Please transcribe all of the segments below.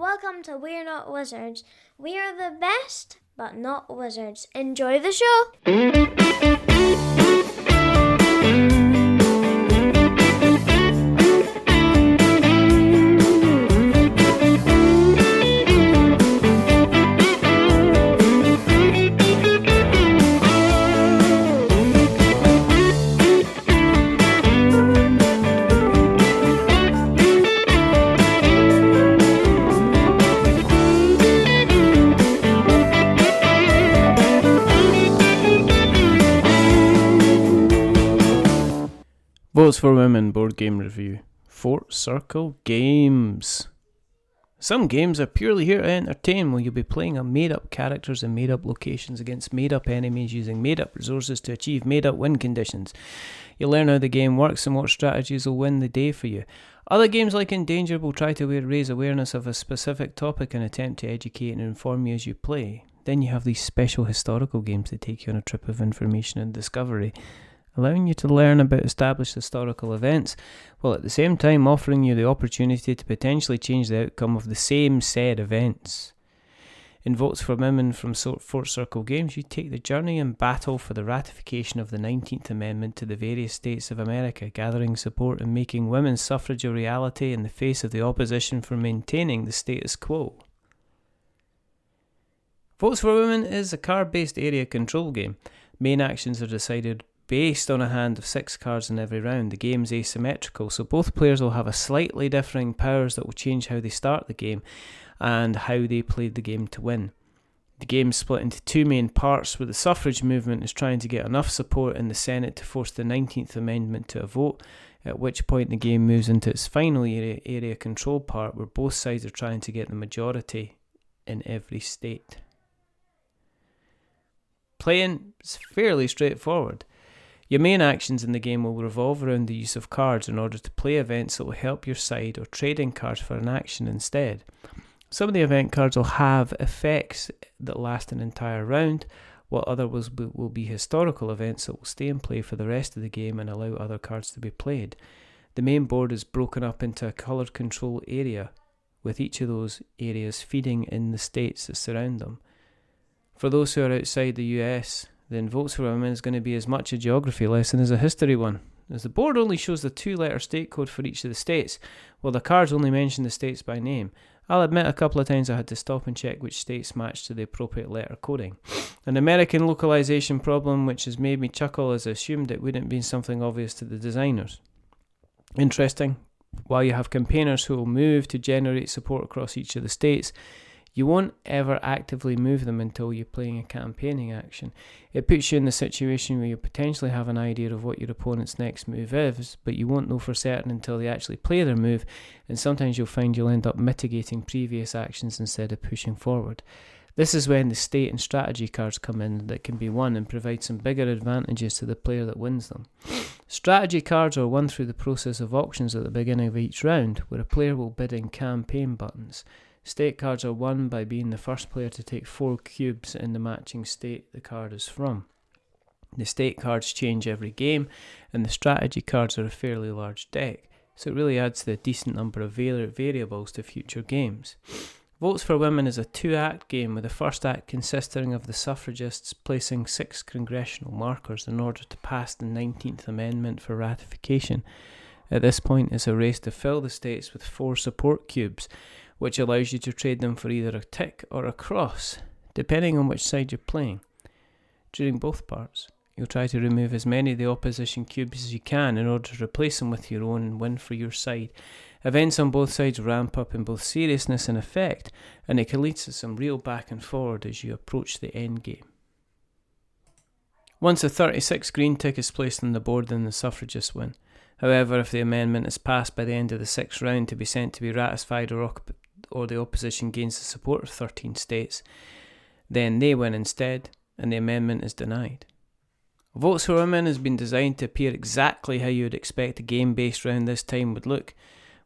welcome to We're Not Wizards. We are the best, but not wizards. Enjoy the show! Votes for Women board game review. Fort Circle Games. Some games are purely here to entertain, where you'll be playing on made-up characters in made-up locations against made-up enemies using made-up resources to achieve made-up win conditions. You'll learn how the game works and what strategies will win the day for you. Other games like Endangered will try to raise awareness of a specific topic and attempt to educate and inform you as you play. Then you have these special historical games that take you on a trip of information and discovery, allowing you to learn about established historical events, while at the same time offering you the opportunity to potentially change the outcome of the same said events. In Votes for Women from Fort Circle Games, you take the journey and battle for the ratification of the 19th Amendment to the various states of America, gathering support and making women's suffrage a reality in the face of the opposition for maintaining the status quo. Votes for Women is a card-based area control game. Main actions are decided based on a hand of 6 cards in every round. The game's asymmetrical, so both players will have a slightly differing powers that will change how they start the game and how they played the game to win. The game is split into 2 main parts, where the suffrage movement is trying to get enough support in the Senate to force the 19th Amendment to a vote, at which point the game moves into its final area control part, where both sides are trying to get the majority in every state. Playing is fairly straightforward. Your main actions in the game will revolve around the use of cards in order to play events that will help your side, or trading cards for an action instead. Some of the event cards will have effects that last an entire round, while others will be historical events that will stay in play for the rest of the game and allow other cards to be played. The main board is broken up into a coloured control area, with each of those areas feeding in the states that surround them. For those who are outside the US, then Votes for Women is going to be as much a geography lesson as a history one, as the board only shows the 2-letter state code for each of the states, while the cards only mention the states by name. I'll admit a couple of times I had to stop and check which states matched to the appropriate letter coding. An American localization problem which has made me chuckle, as I assumed it wouldn't be something obvious to the designers. Interesting, while you have campaigners who will move to generate support across each of the states, you won't ever actively move them until you're playing a campaigning action. It puts you in the situation where you potentially have an idea of what your opponent's next move is, but you won't know for certain until they actually play their move, and sometimes you'll find you'll end up mitigating previous actions instead of pushing forward. This is when the state and strategy cards come in that can be won and provide some bigger advantages to the player that wins them. Strategy cards are won through the process of auctions at the beginning of each round, where a player will bid in campaign buttons. State cards are won by being the first player to take 4 cubes in the matching state the card is from. The state cards change every game, and the strategy cards are a fairly large deck, so it really adds to a decent number of variables to future games. Votes for Women is a 2-act game, with the first act consisting of the suffragists placing 6 congressional markers in order to pass the 19th Amendment for ratification. At this point, it's a race to fill the states with 4 support cubes, which allows you to trade them for either a tick or a cross, depending on which side you're playing. During both parts, you'll try to remove as many of the opposition cubes as you can in order to replace them with your own and win for your side. Events on both sides ramp up in both seriousness and effect, and it can lead to some real back and forward as you approach the end game. Once a 36 green tick is placed on the board, then the suffragists win. However, if the amendment is passed by the end of the 6th round to be sent to be ratified, or the opposition gains the support of 13 states, then they win instead, and the amendment is denied. Votes for Women has been designed to appear exactly how you would expect a game based around this time would look,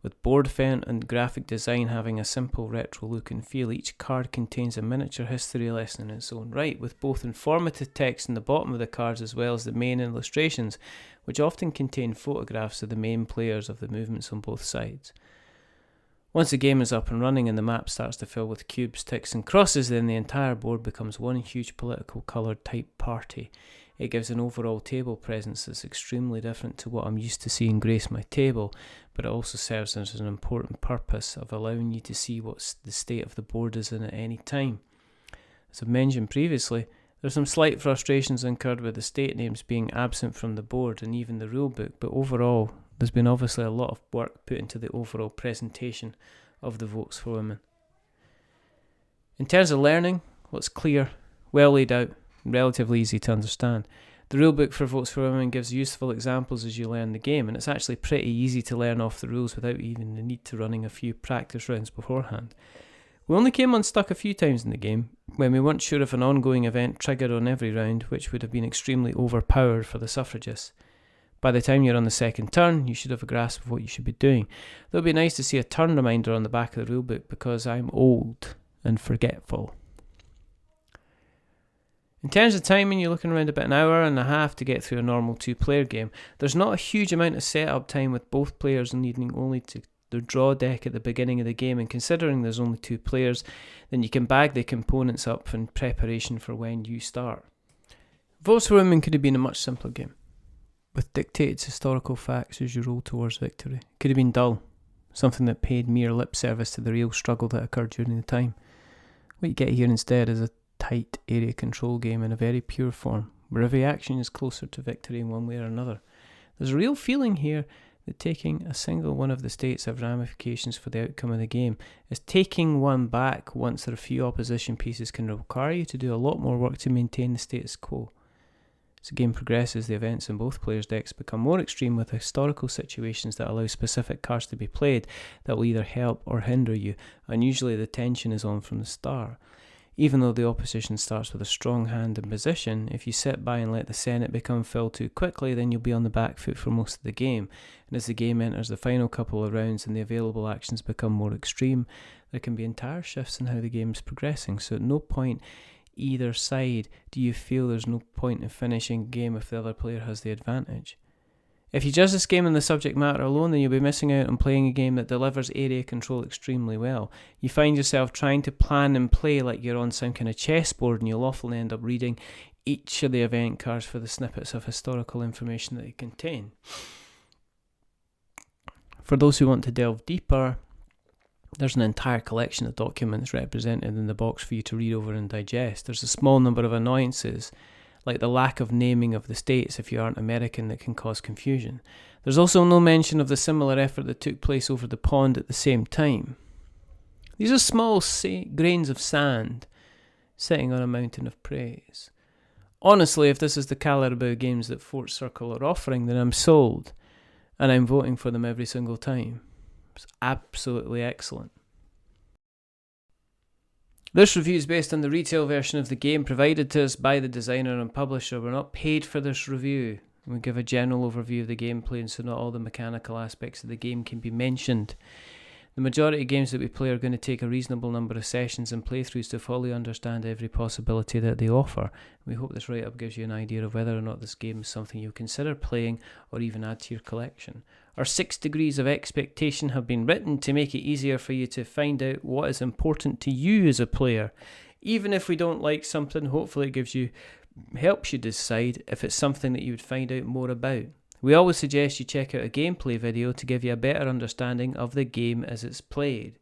with board font and graphic design having a simple retro look and feel. Each card contains a miniature history lesson in its own right, with both informative text in the bottom of the cards as well as the main illustrations, which often contain photographs of the main players of the movements on both sides. Once the game is up and running and the map starts to fill with cubes, ticks and crosses, then the entire board becomes one huge political coloured type party. It gives an overall table presence that's extremely different to what I'm used to seeing grace my table, but it also serves as an important purpose of allowing you to see what the state of the board is in at any time. As I've mentioned previously, there's some slight frustrations incurred with the state names being absent from the board and even the rulebook, but overall there's been obviously a lot of work put into the overall presentation of the Votes for Women. In terms of learning, what's clear, well laid out, and relatively easy to understand. The rulebook for Votes for Women gives useful examples as you learn the game, and it's actually pretty easy to learn off the rules without even the need to running a few practice rounds beforehand. We only came unstuck a few times in the game, when we weren't sure if an ongoing event triggered on every round, which would have been extremely overpowered for the suffragists. By the time you're on the second turn, you should have a grasp of what you should be doing. It would be nice to see a turn reminder on the back of the rulebook, because I'm old and forgetful. In terms of timing, you're looking around about an hour and a half to get through a normal 2-player game. There's not a huge amount of setup time, with both players needing only to the draw deck at the beginning of the game, and considering there's only 2 players, then you can bag the components up in preparation for when you start. Votes for Women could have been a much simpler game, with dictated historical facts as you roll towards victory. It could have been dull, something that paid mere lip service to the real struggle that occurred during the time. What you get here instead is a tight area control game in a very pure form, where every action is closer to victory in one way or another. There's a real feeling here that taking a single one of the states have ramifications for the outcome of the game, as taking one back once there are few opposition pieces can require you to do a lot more work to maintain the status quo. As the game progresses, the events in both players' decks become more extreme, with historical situations that allow specific cards to be played that will either help or hinder you, and usually the tension is on from the start. Even though the opposition starts with a strong hand and position, if you sit by and let the Senate become filled too quickly, then you'll be on the back foot for most of the game. And as the game enters the final couple of rounds and the available actions become more extreme, there can be entire shifts in how the game is progressing. So at no point either side do you feel there's no point in finishing a game if the other player has the advantage. If you judge this game on the subject matter alone, then you'll be missing out on playing a game that delivers area control extremely well. You find yourself trying to plan and play like you're on some kind of chessboard, and you'll often end up reading each of the event cards for the snippets of historical information that they contain. For those who want to delve deeper, there's an entire collection of documents represented in the box for you to read over and digest. There's a small number of annoyances, like the lack of naming of the states if you aren't American, that can cause confusion. There's also no mention of the similar effort that took place over the pond at the same time. These are small grains of sand sitting on a mountain of praise. Honestly, if this is the calibre of games that Fort Circle are offering, then I'm sold, and I'm voting for them every single time. It's absolutely excellent. This review is based on the retail version of the game provided to us by the designer and publisher. We're not paid for this review. We give a general overview of the gameplay, and so not all the mechanical aspects of the game can be mentioned. The majority of games that we play are going to take a reasonable number of sessions and playthroughs to fully understand every possibility that they offer. We hope this write-up gives you an idea of whether or not this game is something you'll consider playing or even add to your collection. Our 6 degrees of expectation have been written to make it easier for you to find out what is important to you as a player. Even if we don't like something, hopefully it helps you decide if it's something that you would find out more about. We always suggest you check out a gameplay video to give you a better understanding of the game as it's played.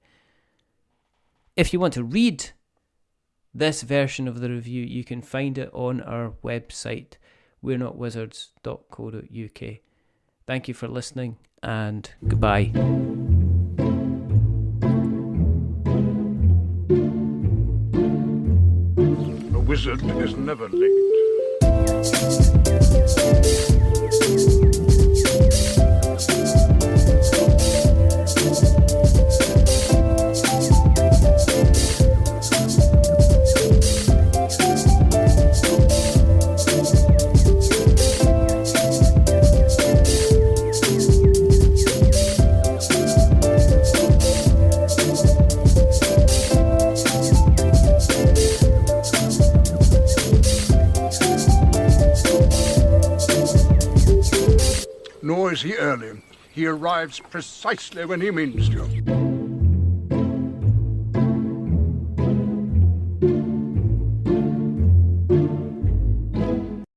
If you want to read this version of the review, you can find it on our website, we'renotwizards.co.uk. Thank you for listening, and goodbye. A wizard is never late. Nor is he early. He arrives precisely when he means to.